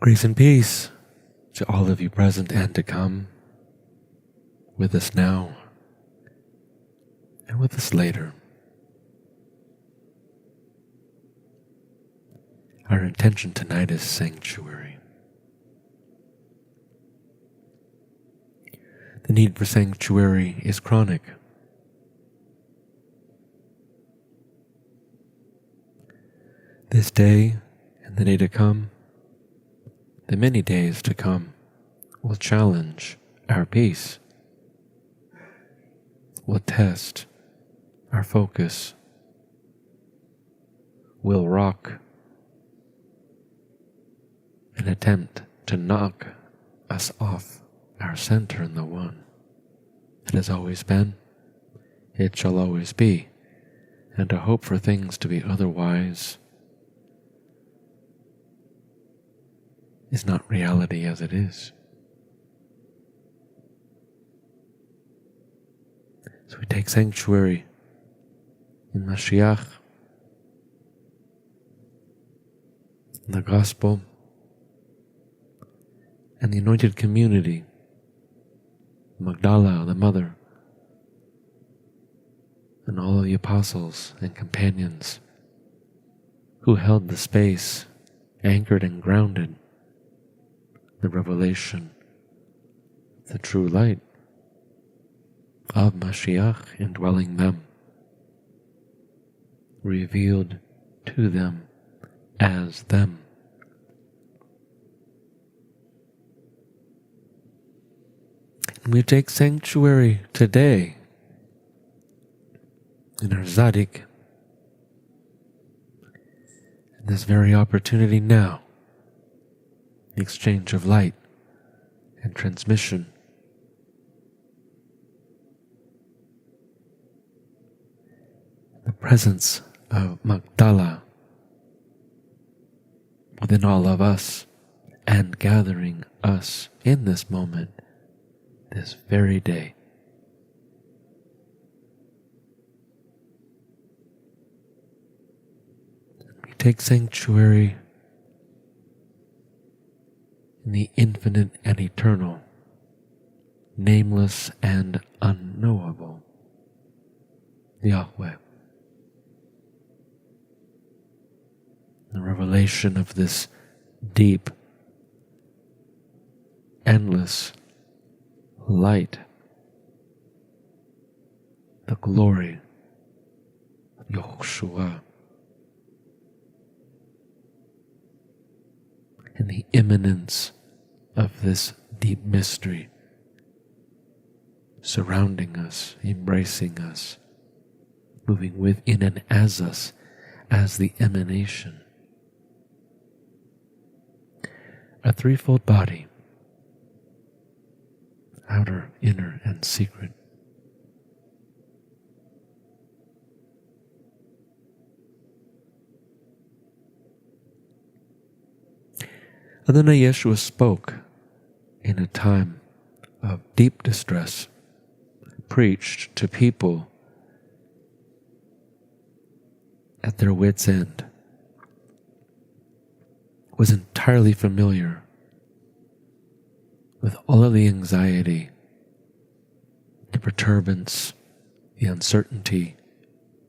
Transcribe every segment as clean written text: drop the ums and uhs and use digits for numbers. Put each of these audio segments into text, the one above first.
Grace and peace to all of you present and to come, with us now and with us later. Our intention tonight is sanctuary. The need for sanctuary is chronic. This day and the day to come, the many days to come, will challenge our peace, will test our focus, will rock and attempt to knock us off our center in the one. It has always been, it shall always be, and to hope for things to be otherwise is not reality as it is. So we take sanctuary in Mashiach, in the gospel, and the anointed community, Magdala, the mother, and all of the apostles and companions who held the space, anchored and grounded the revelation, the true light of Mashiach indwelling them, revealed to them as them. And we take sanctuary today in our Zadik, in this very opportunity now, the exchange of light and transmission. The presence of Magdala within all of us and gathering us in this moment, this very day. We take sanctuary in the infinite and eternal, nameless and unknowable Yahweh. The revelation of this deep, endless light, the glory of Yahushua, and the immanence of this deep mystery surrounding us, embracing us, moving within and as us as the emanation. A threefold body, outer, inner, and secret. Adonai Yeshua spoke in a time of deep distress, preached to people at their wits' end, was entirely familiar with all of the anxiety, the perturbance, the uncertainty,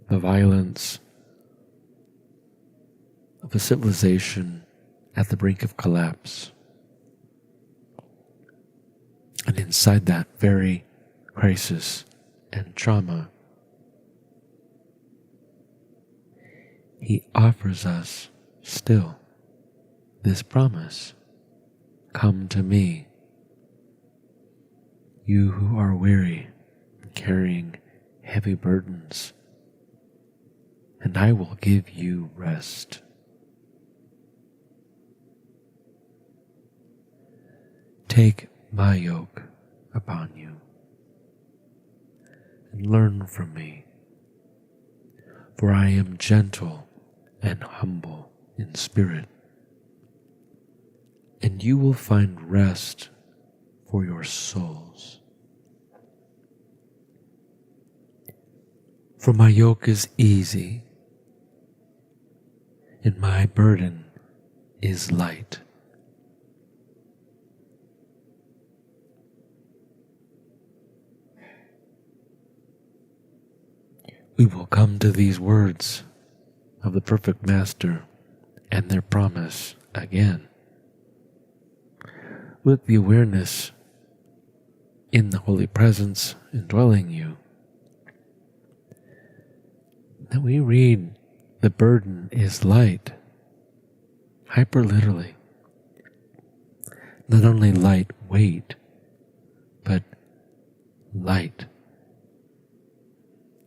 the violence of a civilization at the brink of collapse. And inside that very crisis and trauma, he offers us still this promise: come to me, you who are weary and carrying heavy burdens, and I will give you rest. Take my yoke upon you and learn from me, for I am gentle and humble in spirit, and you will find rest for your souls. For my yoke is easy, and my burden is light. we will come to these words of the perfect Master and their promise again, with the awareness in the Holy Presence indwelling you, that we read the burden is light, hyperliterally. Not only light weight, but light,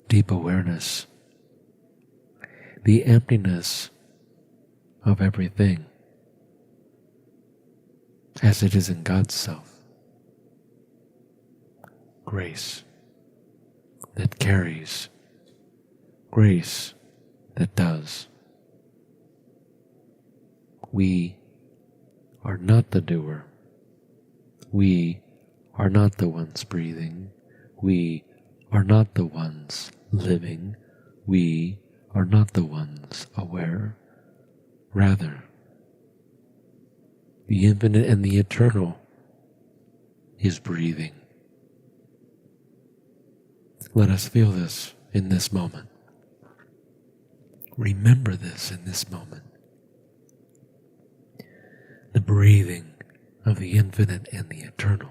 deep awareness, the emptiness of everything as it is in God's self. Grace that carries, grace that does. We are not the doer. We are not the ones breathing. We are not the ones living. We are not the ones aware. Rather, the infinite and the eternal is breathing. Let us feel this in this moment. Remember this in this moment. The breathing of the infinite and the eternal.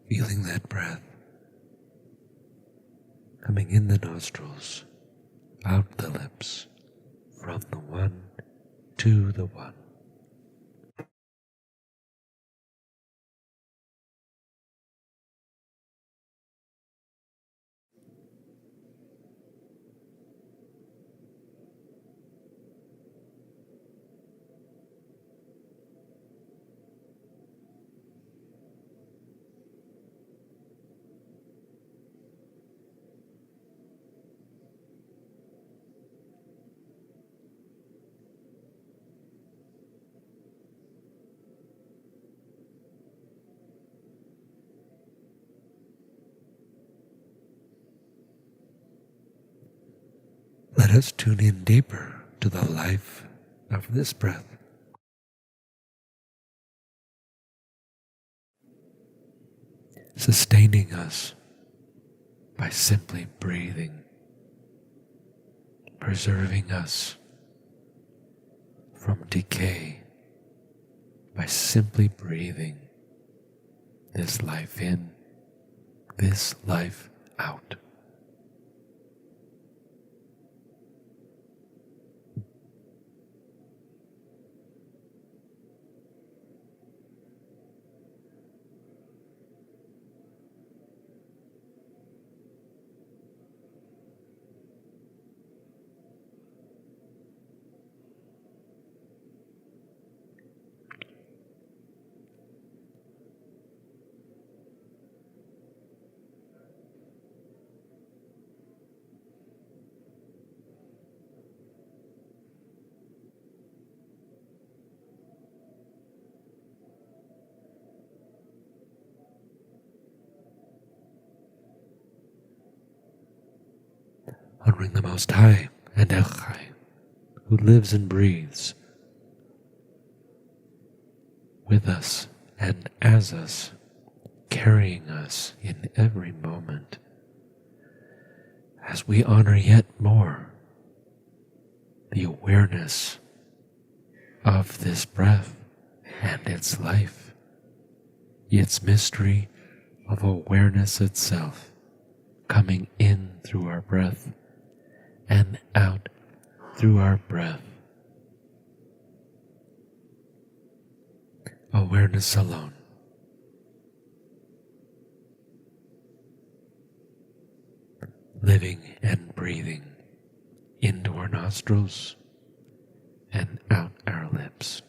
Feeling that breath coming in the nostrils, out the lips, from the one to the one. Let us tune in deeper to the life of this breath. Sustaining us by simply breathing, preserving us from decay by simply breathing this life in, this life out. Honoring the Most High and El Chai, who lives and breathes with us and as us, carrying us in every moment, as we honor yet more the awareness of this breath and its life, its mystery of awareness itself, coming in through our breath and out through our breath. Awareness alone. Living and breathing into our nostrils and out our lips.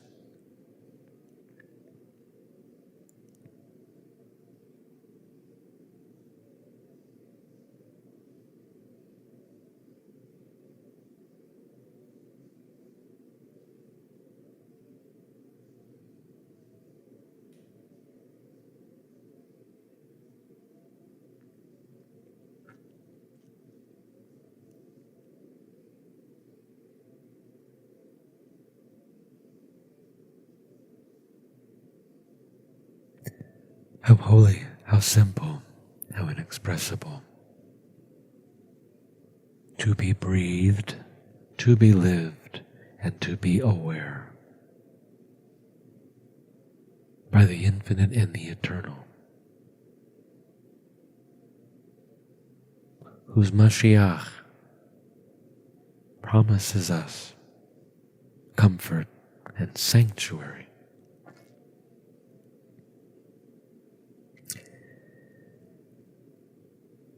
How holy, how simple, how inexpressible. To be breathed, to be lived, and to be aware by the infinite and the eternal, whose Mashiach promises us comfort and sanctuary.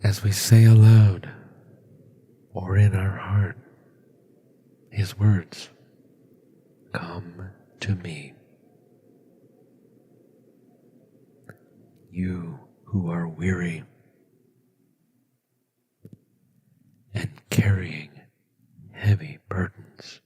As we say aloud or in our heart his words, "Come to me, you who are weary and carrying heavy burdens."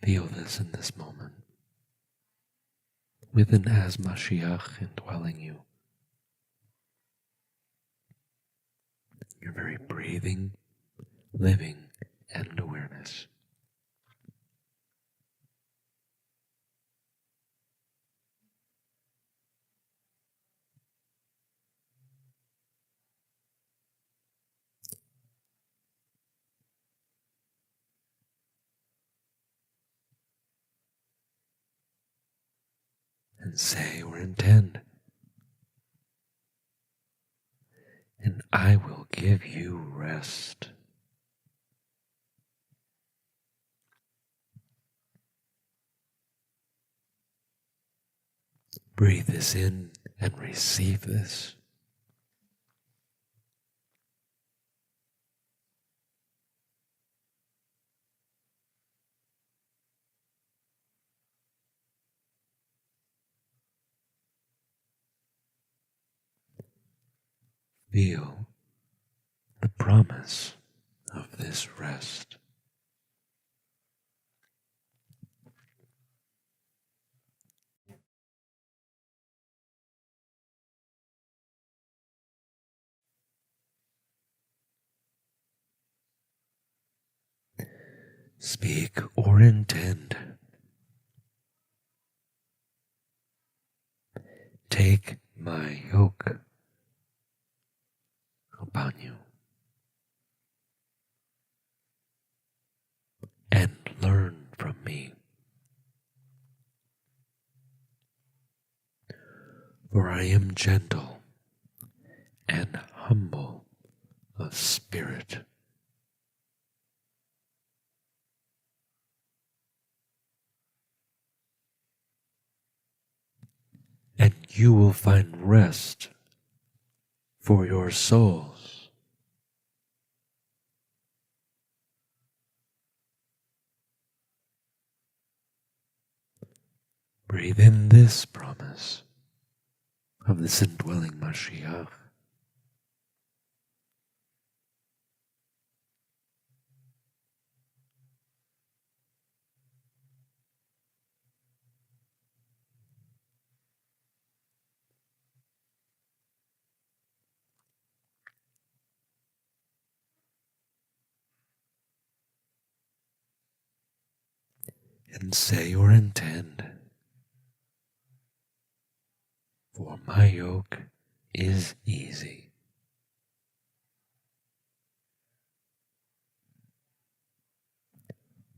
Feel this in this moment, with an as Mashiach indwelling you. Your very breathing, living, and awareness. And say or intend, and I will give you rest. Breathe this in and receive this. Feel the promise of this rest. Speak or intend. Take my yoke upon you and learn from me. For I am gentle and humble of spirit. And you will find rest for your souls. Breathe in this promise of this indwelling Mashiach. And say or intend, for my yoke is easy.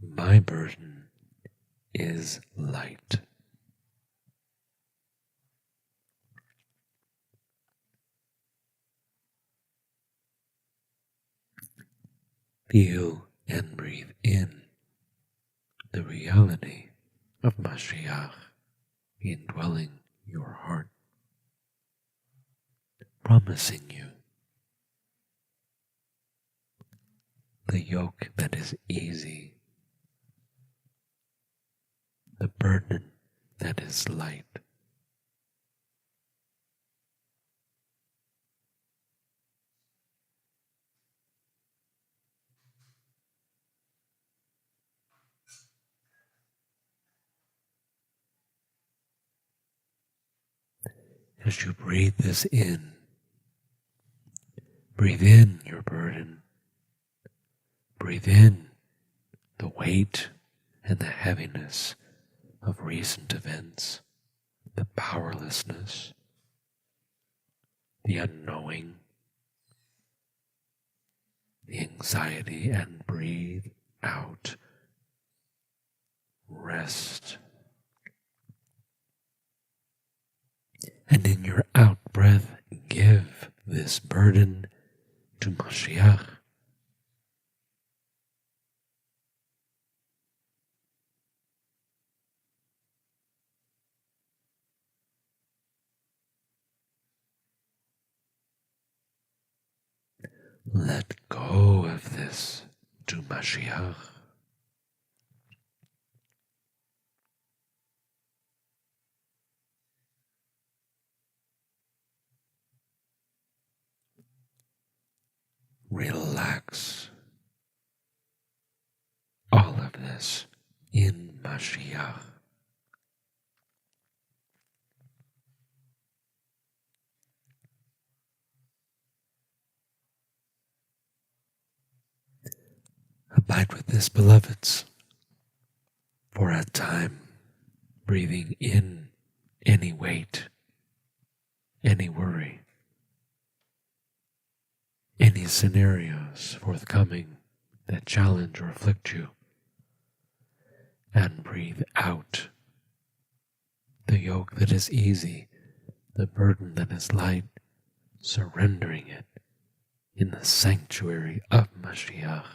My burden is light. Feel and breathe in the reality of Mashiach indwelling your heart, promising you the yoke that is easy, the burden that is light. As you breathe this in, breathe in your burden. Breathe in the weight and the heaviness of recent events, the powerlessness, the unknowing, the anxiety, and breathe out. Rest. And in your out breath, give this burden to Mashiach. Let go of this to Mashiach. Relax all of this in Mashiach. Abide with this, beloveds, for a time, breathing in any weight, any worry, any scenarios forthcoming that challenge or afflict you, and breathe out the yoke that is easy, the burden that is light, surrendering it in the sanctuary of Mashiach.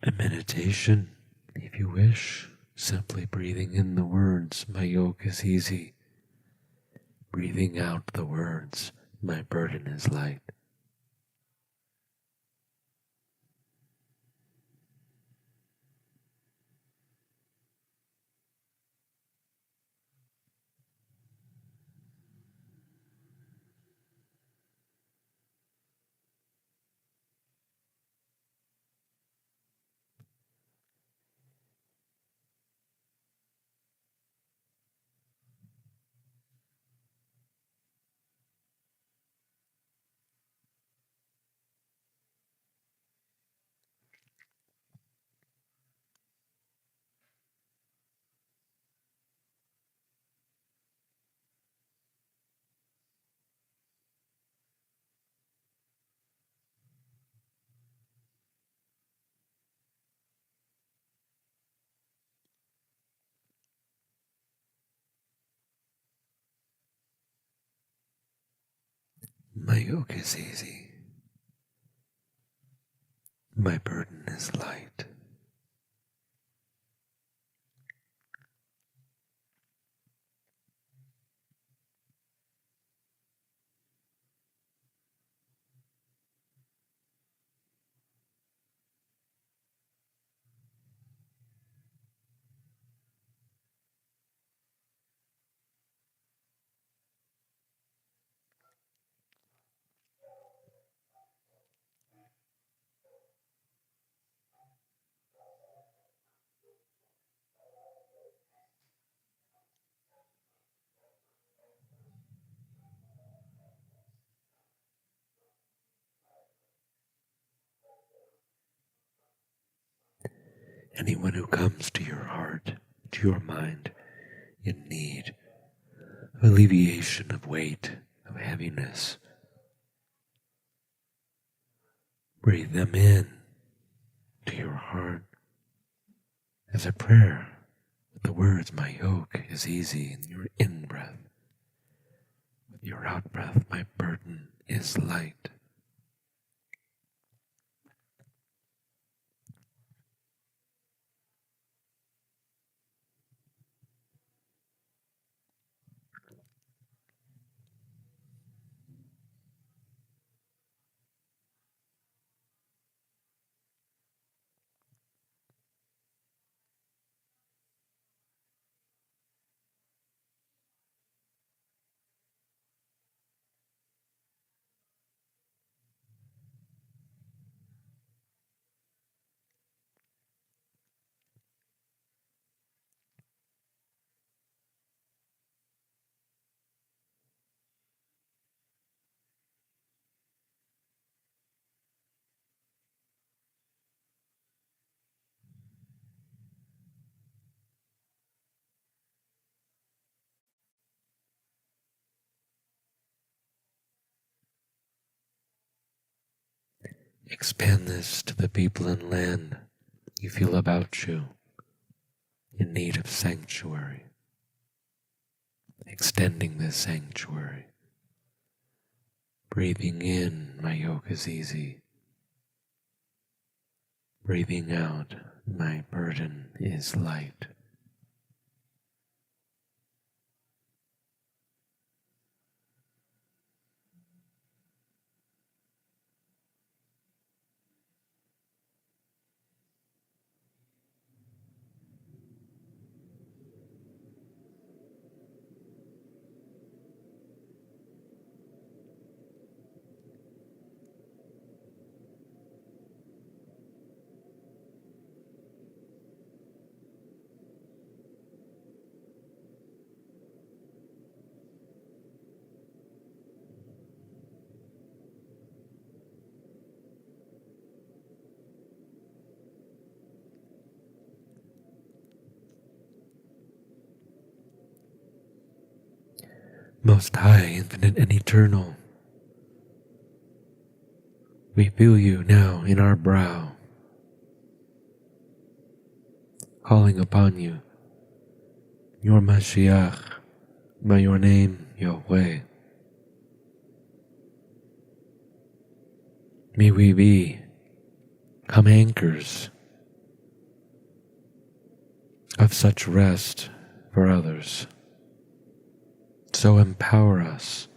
A meditation, if you wish, simply breathing in the words, my yoke is easy, breathing out the words, my burden is light. My yoke is easy, my burden is light. anyone who comes to your heart, to your mind, in need of alleviation of weight, of heaviness. Breathe them in to your heart as a prayer with the words, "My yoke is easy," in your in-breath. With your out-breath, "My burden is light." Expand this to the people and land you feel about you in need of sanctuary. Extending this sanctuary. Breathing in, "My yoke is easy." Breathing out, "My burden is light." Most High, infinite and eternal, we feel you now in our brow, calling upon you, your Mashiach, by your name, Yahweh. May we become anchors of such rest for others. So empower us,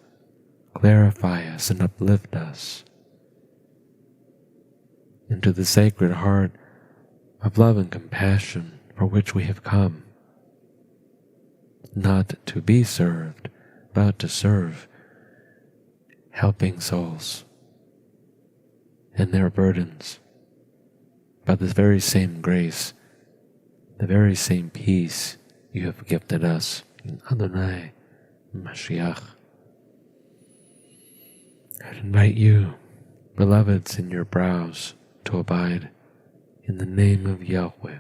clarify us, and uplift us into the sacred heart of love and compassion for which we have come, not to be served, but to serve, helping souls and their burdens by the very same grace, the very same peace you have gifted us in Adonai Mashiach. I invite you, beloveds, in your brows to abide in the name of Yahweh.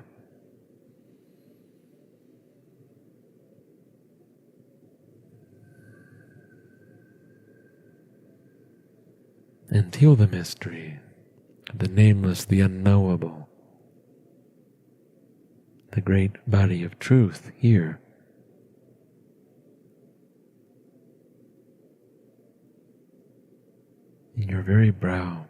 And feel the mystery of the nameless, the unknowable, the great body of truth here. In your very brow.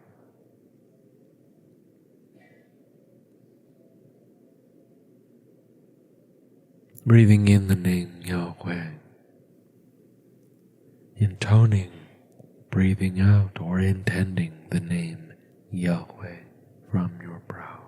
Breathing in the name Yahweh. Intoning, breathing out, or intending the name Yahweh from your brow.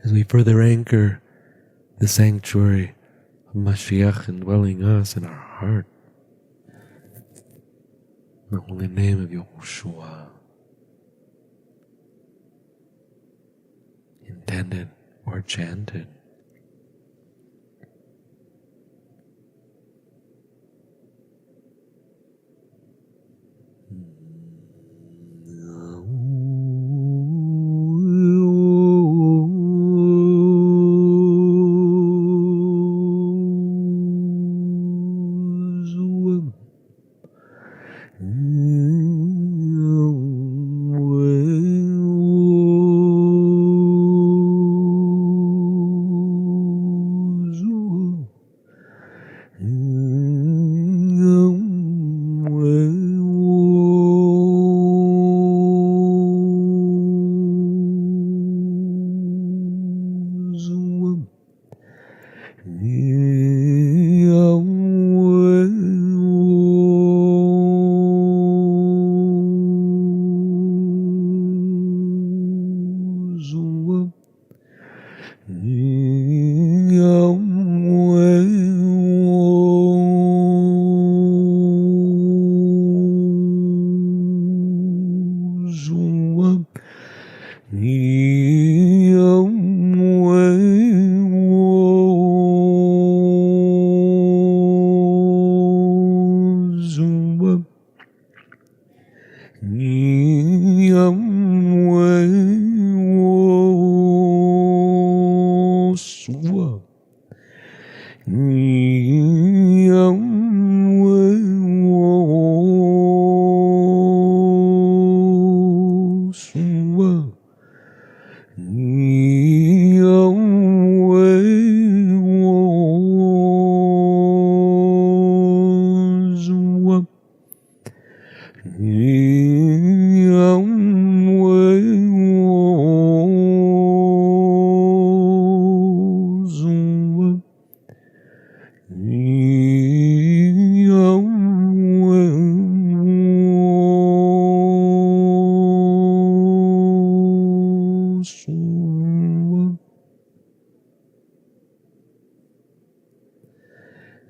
As we further anchor the sanctuary of Mashiach indwelling us in our heart, in the holy name of Yahushua, intended or chanted.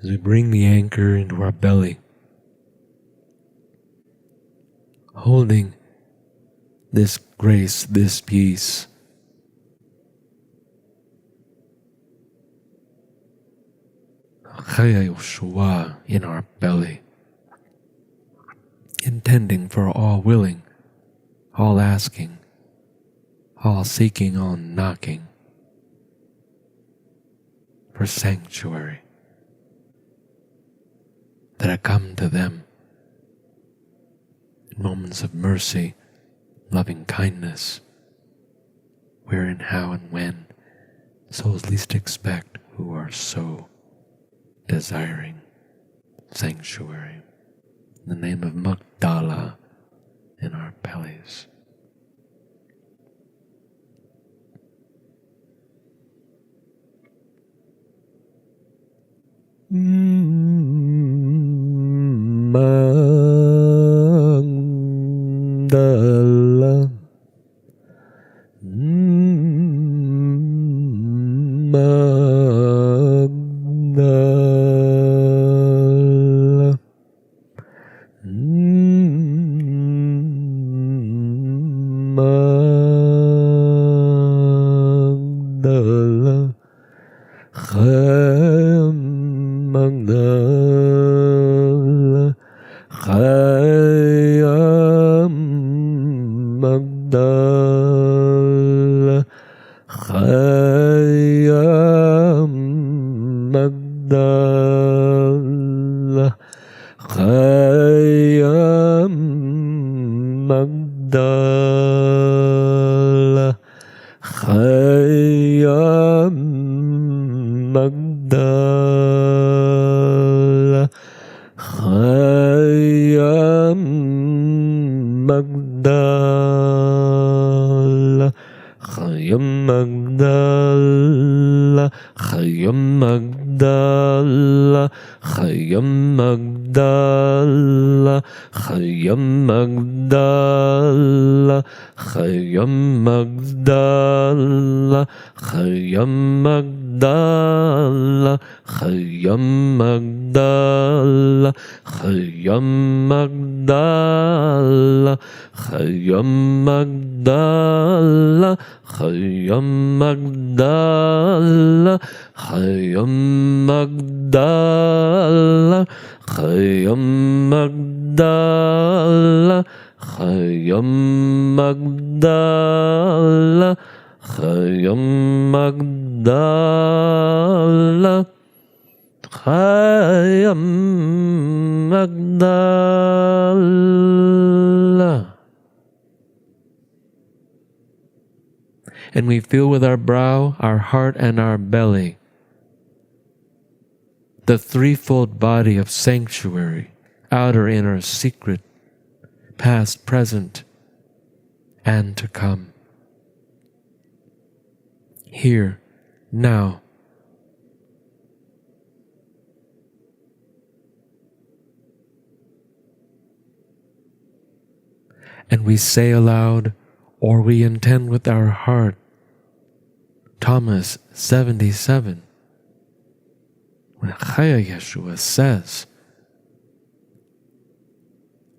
As we bring the anchor into our belly, holding this grace, this peace, Chaya Yoshua in our belly, intending for all willing, all asking, all seeking, all knocking for sanctuary, that I come to them in moments of mercy, loving kindness, where and how and when souls least expect, who are so desiring sanctuary. In the name of Magdala in our bellies. Magdala, Magdala, Chayam Magdala, Chayam Magdala, Chayam Magdala, Chayam Magdala, Chayam Magdala, Chayam Magdala, Chayam Magdala, Chayam Magdala, Chayam Magdala, Chayam Magdala, Chayam Magdala, Chayam Magdala, Chayam Magdala, Chayam Magdala, Chayam Magdala, Chayam Magdala, Chayam Magdala, Chayam Magdala, Chayam Magdala, Chayam Magdala. And we feel with our brow, our heart, and our belly the threefold body of sanctuary, outer, inner, secret, past, present, and to come. Here, now. And we say aloud, or we intend with our heart, Thomas 77, when Chaya Yeshua says,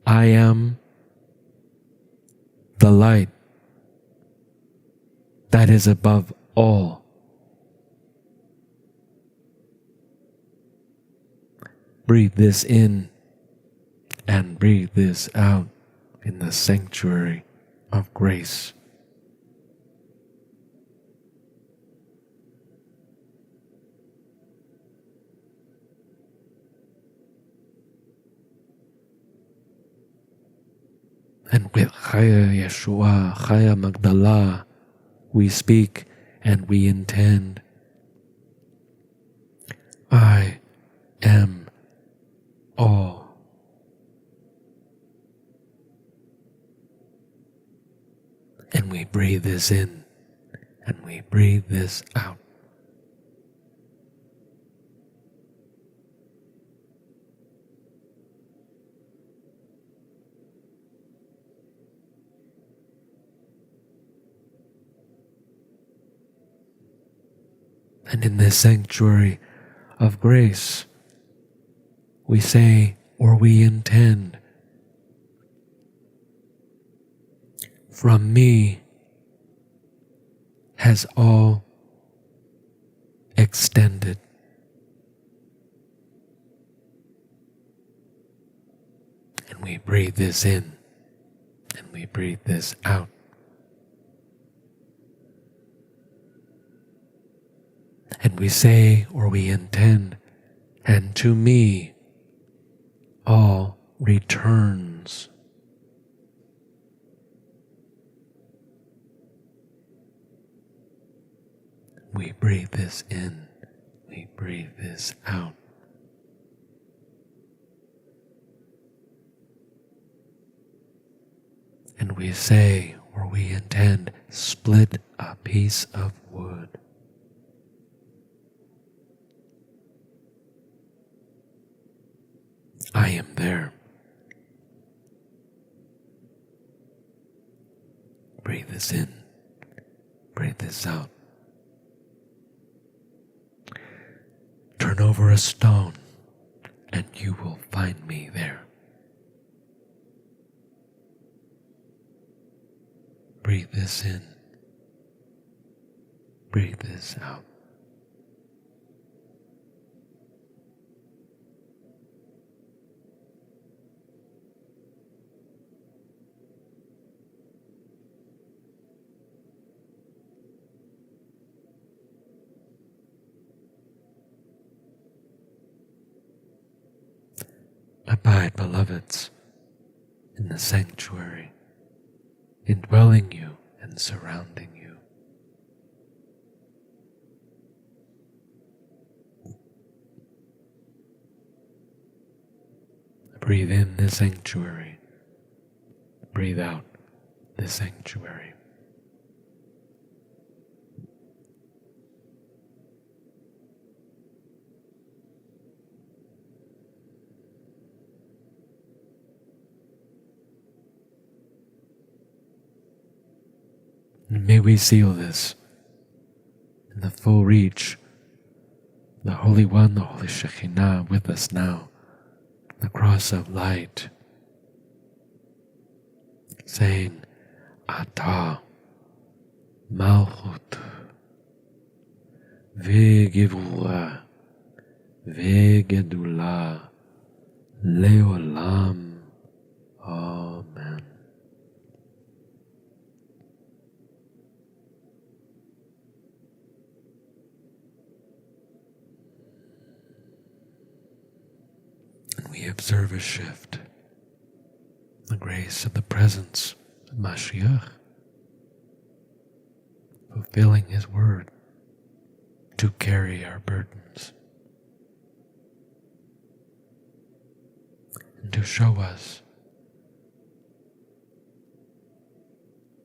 I am the light that is above all. Breathe this in and breathe this out in the sanctuary of grace. And with Chaya Yeshua, Chaya Magdala, we speak and we intend. I am all. And we breathe this in and we breathe this out. And in this sanctuary of grace, we say or we intend, from me has all extended. And we breathe this in and we breathe this out. And we say or we intend, and to me all returns. We breathe this in, we breathe this out. And we say or we intend, split a piece of wood. I am there. Breathe this in, breathe this out. Turn over a stone and you will find me there. Breathe this in, breathe this out. unified beloveds in the sanctuary, indwelling you and surrounding you. Breathe in this sanctuary. Breathe out this sanctuary. And may we seal this in the full reach, the Holy One, the Holy Shekinah with us now, the cross of light, saying, Ata Malchut Ve'Gevura Ve'Gedula Leolam. Amen. And we observe a shift, the grace of the presence of Mashiach, fulfilling his word to carry our burdens and to show us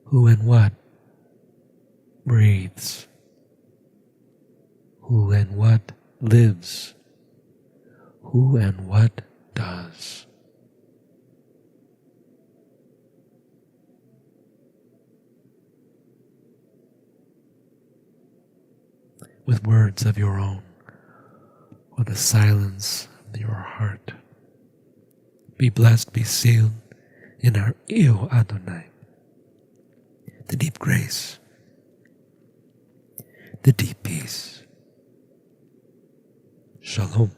who and what breathes, who and what lives, who and what does. With words of your own, or the silence of your heart, be blessed, be sealed in our Eo Adonai, the deep grace, the deep peace. Shalom.